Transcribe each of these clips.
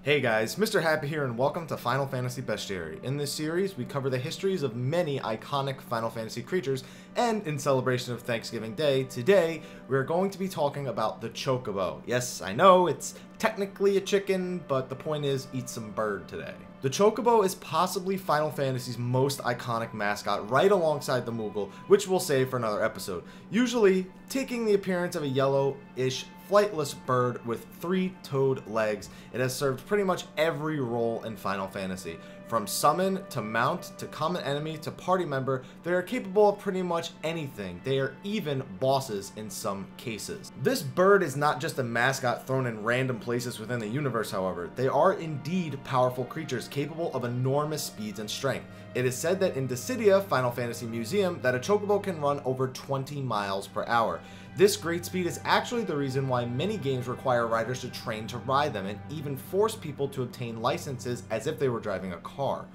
Hey guys, Mr. Happy here and welcome to Final Fantasy Bestiary. In this series, we cover the histories of many iconic Final Fantasy creatures, and in celebration of Thanksgiving Day, today we're going to be talking about the Chocobo. Yes, I know, it's technically a chicken, but the point is, eat some bird today. The Chocobo is possibly Final Fantasy's most iconic mascot, right alongside the Moogle, which we'll save for another episode. Usually, taking the appearance of a yellowish, flightless bird with three-toed legs, it has served pretty much every role in Final Fantasy. From summon, to mount, to common enemy, to party member, they are capable of pretty much anything. They are even bosses in some cases. This bird is not just a mascot thrown in random places within the universe, however. They are indeed powerful creatures capable of enormous speeds and strength. It is said that in Dissidia, Final Fantasy Museum, that a Chocobo can run over 20 miles per hour. This great speed is actually the reason why many games require riders to train to ride them and even force people to obtain licenses as if they were driving a car.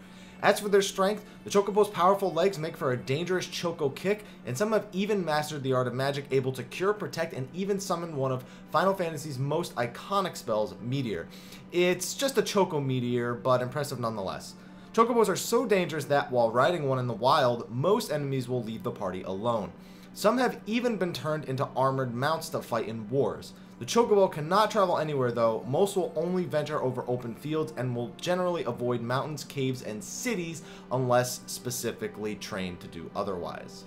As for their strength, the Chocobo's powerful legs make for a dangerous Choco kick, and some have even mastered the art of magic, able to cure, protect, and even summon one of Final Fantasy's most iconic spells, Meteor. It's just a Choco Meteor, but impressive nonetheless. Chocobos are so dangerous that while riding one in the wild, most enemies will leave the party alone. Some have even been turned into armored mounts to fight in wars. The Chocobo cannot travel anywhere though. Most will only venture over open fields and will generally avoid mountains, caves, and cities unless specifically trained to do otherwise.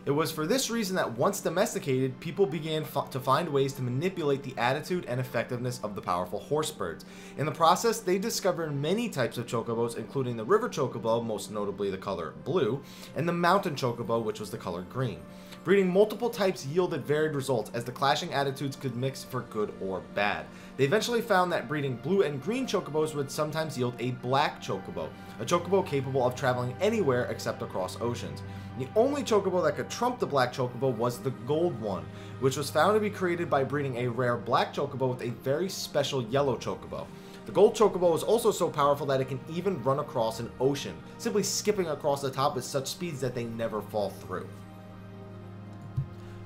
It was for this reason that once domesticated, people began to find ways to manipulate the attitude and effectiveness of the powerful horse birds. In the process, they discovered many types of Chocobos, including the river Chocobo, most notably the color blue, and the mountain Chocobo, which was the color green. Breeding multiple types yielded varied results, as the clashing attitudes could mix for good or bad. They eventually found that breeding blue and green Chocobos would sometimes yield a black Chocobo, a Chocobo capable of traveling anywhere except across oceans. The only Chocobo that could trump the black Chocobo was the gold one, which was found to be created by breeding a rare black Chocobo with a very special yellow Chocobo. The gold Chocobo is also so powerful that it can even run across an ocean, simply skipping across the top with such speeds that they never fall through.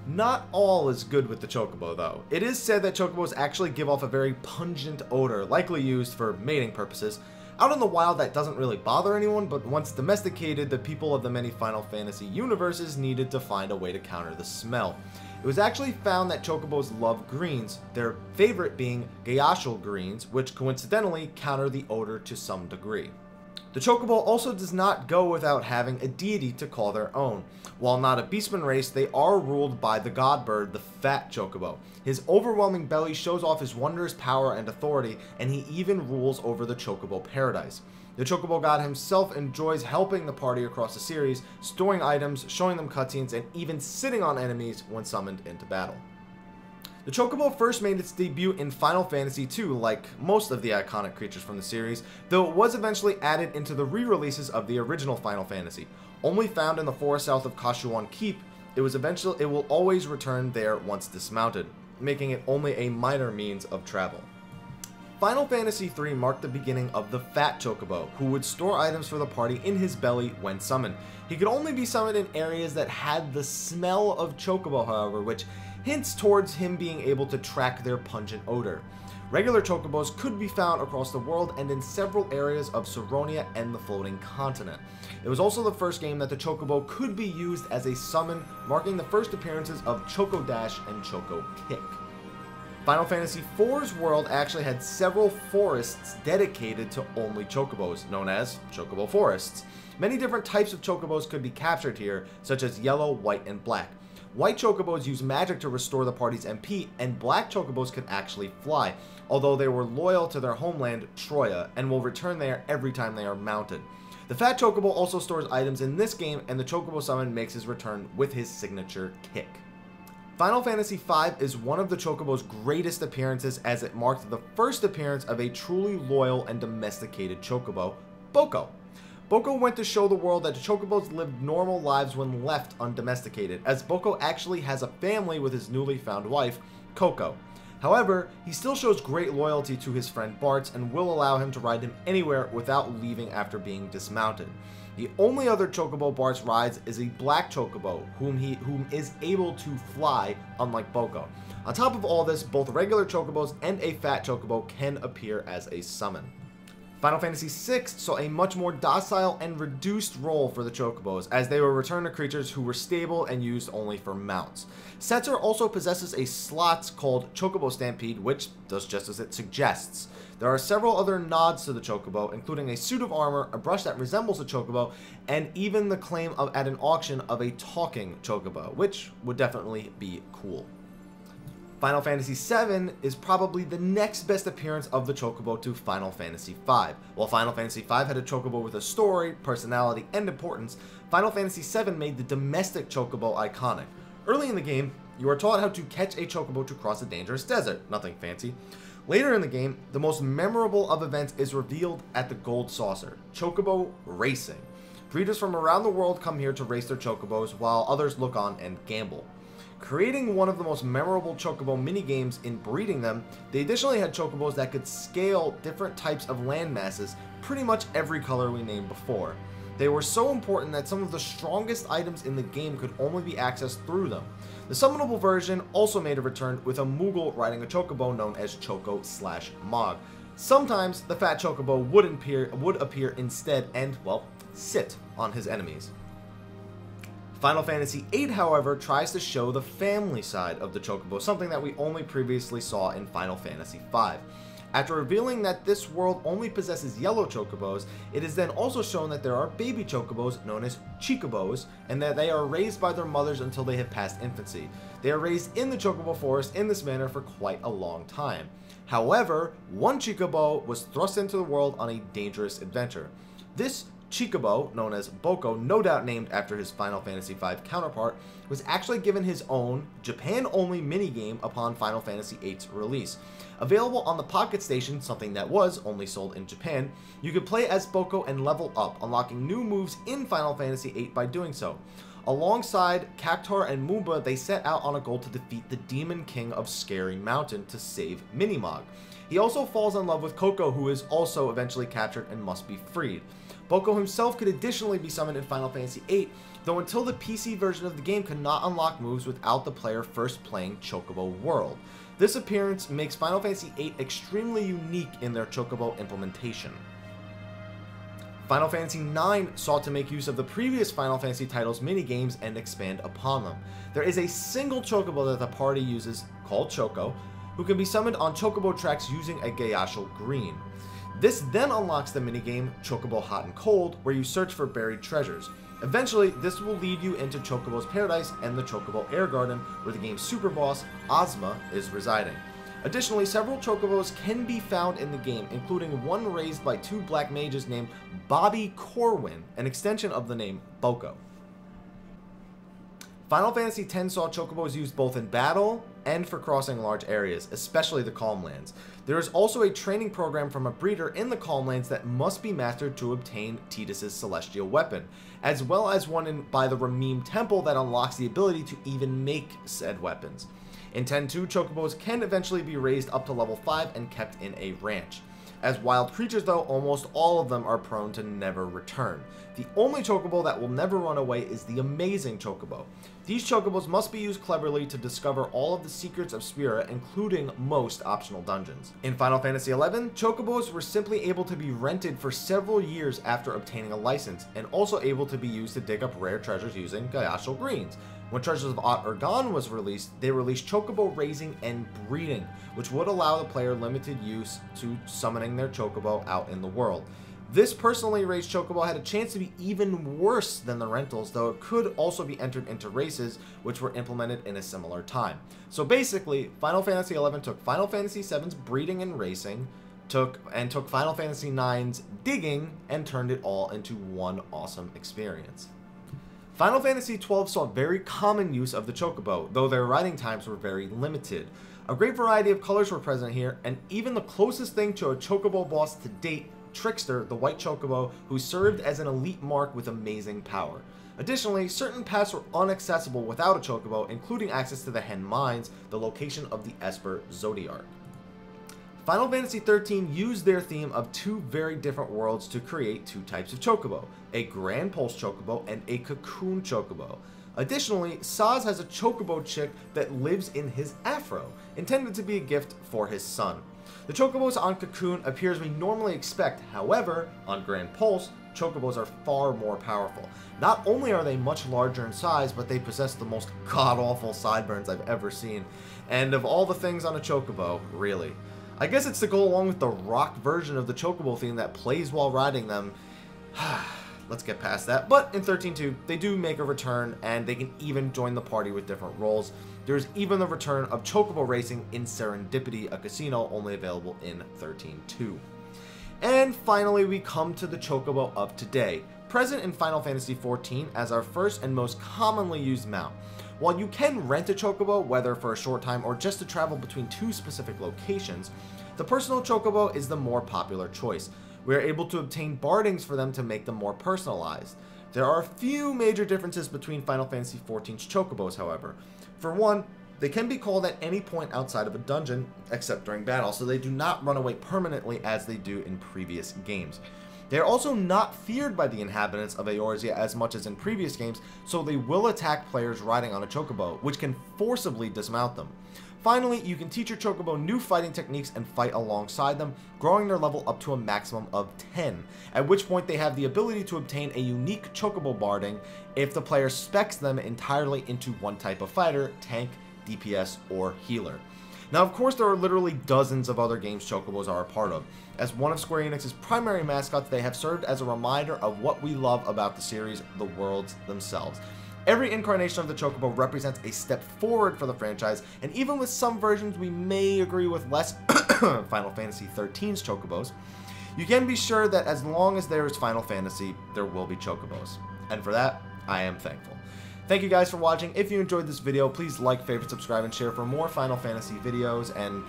Not all is good with the Chocobo though. It is said that Chocobos actually give off a very pungent odor, likely used for mating purposes. Out in the wild that doesn't really bother anyone, but once domesticated, the people of the many Final Fantasy universes needed to find a way to counter the smell. It was actually found that Chocobos love greens, their favorite being Gysahl greens, which coincidentally counter the odor to some degree. The Chocobo also does not go without having a deity to call their own. While not a beastman race, they are ruled by the god bird, the fat Chocobo. His overwhelming belly shows off his wondrous power and authority, and he even rules over the Chocobo paradise. The Chocobo god himself enjoys helping the party across the series, storing items, showing them cutscenes, and even sitting on enemies when summoned into battle. The Chocobo first made its debut in Final Fantasy II, like most of the iconic creatures from the series, though it was eventually added into the re-releases of the original Final Fantasy. Only found in the forest south of Kashuan Keep, it will always return there once dismounted, making it only a minor means of travel. Final Fantasy III marked the beginning of the Fat Chocobo, who would store items for the party in his belly when summoned. He could only be summoned in areas that had the smell of Chocobo, however, which hints towards him being able to track their pungent odor. Regular Chocobos could be found across the world and in several areas of Saronia and the floating continent. It was also the first game that the Chocobo could be used as a summon, marking the first appearances of Choco Dash and Choco Kick. Final Fantasy IV's world actually had several forests dedicated to only Chocobos, known as Chocobo Forests. Many different types of Chocobos could be captured here, such as yellow, white, and black. White Chocobos use magic to restore the party's MP, and black Chocobos can actually fly, although they were loyal to their homeland, Troya, and will return there every time they are mounted. The Fat Chocobo also stores items in this game, and the Chocobo summon makes his return with his signature kick. Final Fantasy V is one of the Chocobo's greatest appearances, as it marked the first appearance of a truly loyal and domesticated Chocobo, Boko. Boko went to show the world that the Chocobos lived normal lives when left undomesticated, as Boko actually has a family with his newly found wife, Coco. However, he still shows great loyalty to his friend Bartz and will allow him to ride him anywhere without leaving after being dismounted. The only other Chocobo Bart rides is a black Chocobo, whom is able to fly, unlike Boko. On top of all this, both regular Chocobos and a fat Chocobo can appear as a summon. Final Fantasy VI saw a much more docile and reduced role for the Chocobos, as they were returned to creatures who were stable and used only for mounts. Setzer also possesses a slot called Chocobo Stampede, which does just as it suggests. There are several other nods to the Chocobo, including a suit of armor, a brush that resembles a Chocobo, and even the claim at an auction of a talking Chocobo, which would definitely be cool. Final Fantasy VII is probably the next best appearance of the Chocobo to Final Fantasy V. While Final Fantasy V had a Chocobo with a story, personality, and importance, Final Fantasy VII made the domestic Chocobo iconic. Early in the game, you are taught how to catch a Chocobo to cross a dangerous desert, nothing fancy. Later in the game, the most memorable of events is revealed at the Gold Saucer, Chocobo Racing. Breeders from around the world come here to race their Chocobos, while others look on and gamble. Creating one of the most memorable Chocobo minigames in breeding them, they additionally had Chocobos that could scale different types of land masses, pretty much every color we named before. They were so important that some of the strongest items in the game could only be accessed through them. The summonable version also made a return with a Moogle riding a Chocobo known as Choco/Mog. Sometimes the fat Chocobo would appear instead and, well, sit on his enemies. Final Fantasy VIII, however, tries to show the family side of the Chocobo, something that we only previously saw in Final Fantasy V. After revealing that this world only possesses yellow Chocobos, it is then also shown that there are baby Chocobos known as Chocobos, and that they are raised by their mothers until they have passed infancy. They are raised in the Chocobo Forest in this manner for quite a long time. However, one Chocobo was thrust into the world on a dangerous adventure. This Chocobo, known as Boko, no doubt named after his Final Fantasy V counterpart, was actually given his own, Japan-only minigame upon Final Fantasy VIII's release. Available on the Pocket Station, something that was only sold in Japan, you could play as Boko and level up, unlocking new moves in Final Fantasy VIII by doing so. Alongside Cactuar and Moomba, they set out on a goal to defeat the Demon King of Scary Mountain to save Minimog. He also falls in love with Coco, who is also eventually captured and must be freed. Boko himself could additionally be summoned in Final Fantasy VIII, though until the PC version of the game could not unlock moves without the player first playing Chocobo World. This appearance makes Final Fantasy VIII extremely unique in their Chocobo implementation. Final Fantasy IX sought to make use of the previous Final Fantasy titles' minigames and expand upon them. There is a single Chocobo that the party uses, called Choco, who can be summoned on Chocobo tracks using a Gayashal Green. This then unlocks the minigame Chocobo Hot and Cold, where you search for buried treasures. Eventually, this will lead you into Chocobo's Paradise and the Chocobo Air Garden, where the game's super boss, Ozma, is residing. Additionally, several Chocobos can be found in the game, including one raised by two black mages named Bobby Corwin, an extension of the name Boko. Final Fantasy X saw Chocobos used both in battle and for crossing large areas, especially the Calm Lands. There is also a training program from a breeder in the Calm Lands that must be mastered to obtain Tidus' celestial weapon, as well as one by the Ramim Temple that unlocks the ability to even make said weapons. In 10.2, Chocobos can eventually be raised up to level 5 and kept in a ranch. As wild creatures though, almost all of them are prone to never return. The only Chocobo that will never run away is the Amazing Chocobo. These Chocobos must be used cleverly to discover all of the secrets of Spira, including most optional dungeons. In Final Fantasy XI, Chocobos were simply able to be rented for several years after obtaining a license, and also able to be used to dig up rare treasures using Gayashal Greens. When Treasures of Aht Urgan was released, they released Chocobo Raising and Breeding, which would allow the player limited use to summoning their Chocobo out in the world. This personally raised Chocobo had a chance to be even worse than the rentals, though it could also be entered into races, which were implemented in a similar time. So basically, Final Fantasy XI took Final Fantasy VII's Breeding and Racing, took Final Fantasy IX's Digging, and turned it all into one awesome experience. Final Fantasy XII saw very common use of the Chocobo, though their riding times were very limited. A great variety of colors were present here, and even the closest thing to a Chocobo boss to date, Trickster, the white Chocobo, who served as an elite mark with amazing power. Additionally, certain paths were inaccessible without a Chocobo, including access to the Hen Mines, the location of the Esper Zodiarch. Final Fantasy XIII used their theme of two very different worlds to create two types of Chocobo, a Grand Pulse Chocobo and a Cocoon Chocobo. Additionally, Saz has a Chocobo chick that lives in his afro, intended to be a gift for his son. The Chocobos on Cocoon appear as we normally expect, however, on Grand Pulse, Chocobos are far more powerful. Not only are they much larger in size, but they possess the most god-awful sideburns I've ever seen. And of all the things on a Chocobo, really. I guess it's to go along with the rock version of the Chocobo theme that plays while riding them. Let's get past that. But in 13.2, they do make a return, and they can even join the party with different roles. There's even the return of Chocobo racing in Serendipity, a casino only available in 13.2. And finally, we come to the Chocobo of today, present in Final Fantasy XIV as our first and most commonly used mount. While you can rent a Chocobo, whether for a short time or just to travel between two specific locations, the personal Chocobo is the more popular choice. We are able to obtain bardings for them to make them more personalized. There are a few major differences between Final Fantasy XIV's Chocobos, however. For one, they can be called at any point outside of a dungeon, except during battle, so they do not run away permanently as they do in previous games. They are also not feared by the inhabitants of Eorzea as much as in previous games, so they will attack players riding on a Chocobo, which can forcibly dismount them. Finally, you can teach your Chocobo new fighting techniques and fight alongside them, growing their level up to a maximum of 10, at which point they have the ability to obtain a unique Chocobo barding if the player specs them entirely into one type of fighter, tank, DPS, or healer. Now, of course, there are literally dozens of other games Chocobos are a part of. As one of Square Enix's primary mascots, they have served as a reminder of what we love about the series, the worlds themselves. Every incarnation of the Chocobo represents a step forward for the franchise, and even with some versions we may agree with less Final Fantasy XIII's Chocobos, you can be sure that as long as there is Final Fantasy, there will be Chocobos. And for that, I am thankful. Thank you guys for watching. If you enjoyed this video, please like, favorite, subscribe, and share for more Final Fantasy videos and,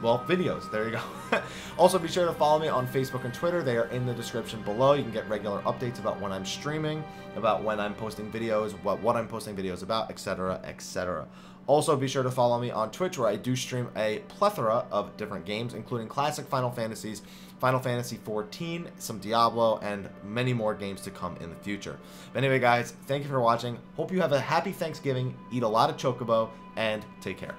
well, videos. There you go. Also, be sure to follow me on Facebook and Twitter. They are in the description below. You can get regular updates about when I'm streaming, about when I'm posting videos, what I'm posting videos about, etc., etc. Also, be sure to follow me on Twitch, where I do stream a plethora of different games, including classic Final Fantasies, Final Fantasy XIV, some Diablo, and many more games to come in the future. But anyway, guys, thank you for watching. Hope you have a happy Thanksgiving, eat a lot of Chocobo, and take care.